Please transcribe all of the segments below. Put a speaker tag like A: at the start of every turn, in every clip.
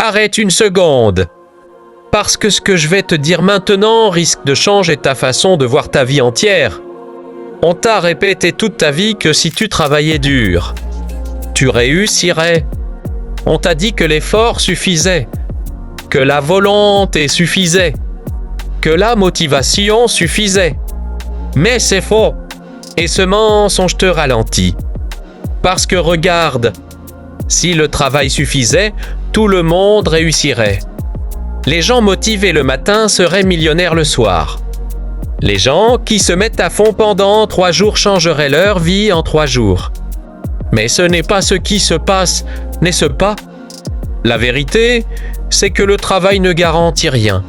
A: Arrête une seconde. Parce que ce que je vais te dire maintenant risque de changer ta façon de voir ta vie entière. On t'a répété toute ta vie que si tu travaillais dur, tu réussirais. On t'a dit que l'effort suffisait, que la volonté suffisait, que la motivation suffisait. Mais c'est faux. Et ce mensonge te ralentit. Parce que regarde, si le travail suffisait, tout le monde réussirait. Les gens motivés le matin seraient millionnaires le soir. Les gens qui se mettent à fond pendant 3 jours changeraient leur vie en 3 jours. Mais ce n'est pas ce qui se passe, n'est-ce pas? La vérité, c'est que le travail ne garantit rien.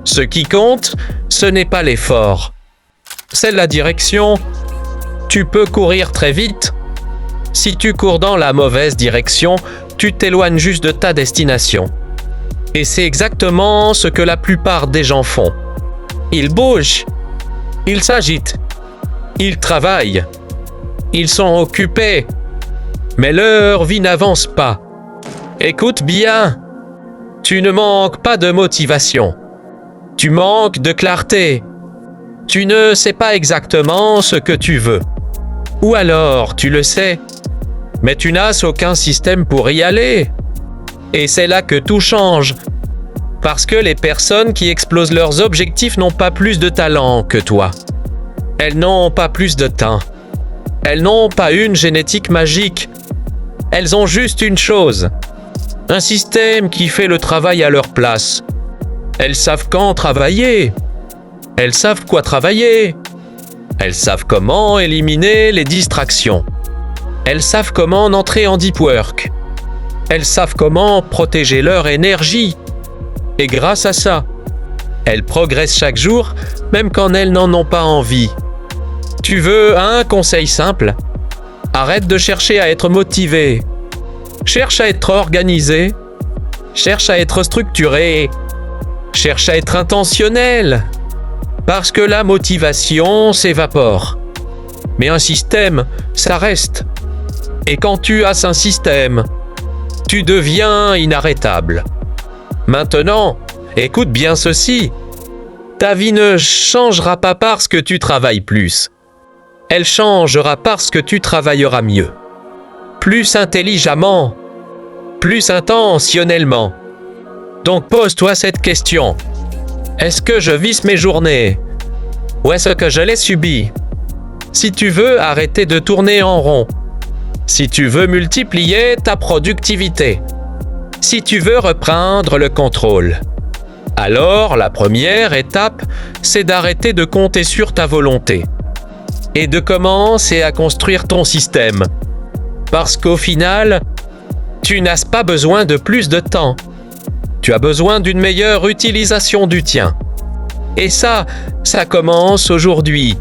A: Ce qui compte, ce n'est pas l'effort. C'est la direction. Tu peux courir très vite. Si tu cours dans la mauvaise direction, tu t'éloignes juste de ta destination. Et c'est exactement ce que la plupart des gens font. Ils bougent, ils s'agitent, ils travaillent, ils sont occupés, mais leur vie n'avance pas. Écoute bien, tu ne manques pas de motivation, tu manques de clarté, tu ne sais pas exactement ce que tu veux. Ou alors tu le sais, mais tu n'as aucun système pour y aller. Et c'est là que tout change. Parce que les personnes qui explosent leurs objectifs n'ont pas plus de talent que toi. Elles n'ont pas plus de temps. Elles n'ont pas une génétique magique. Elles ont juste une chose. Un système qui fait le travail à leur place. Elles savent quand travailler. Elles savent quoi travailler. Elles savent comment éliminer les distractions. Elles savent comment entrer en deep work. Elles savent comment protéger leur énergie. Et grâce à ça, elles progressent chaque jour, même quand elles n'en ont pas envie. Tu veux un conseil simple? Arrête de chercher à être motivé. Cherche à être organisé. Cherche à être structuré. Cherche à être intentionnel. Parce que la motivation s'évapore. Mais un système, ça reste. Et quand tu as un système, tu deviens inarrêtable. Maintenant, écoute bien ceci. Ta vie ne changera pas parce que tu travailles plus. Elle changera parce que tu travailleras mieux. Plus intelligemment, plus intentionnellement. Donc pose-toi cette question. Est-ce que je vis mes journées? Ou est-ce que je les subis? Si tu veux arrêter de tourner en rond, si tu veux multiplier ta productivité, si tu veux reprendre le contrôle, alors la première étape, c'est d'arrêter de compter sur ta volonté et de commencer à construire ton système. Parce qu'au final, tu n'as pas besoin de plus de temps. Tu as besoin d'une meilleure utilisation du tien. Et ça commence aujourd'hui.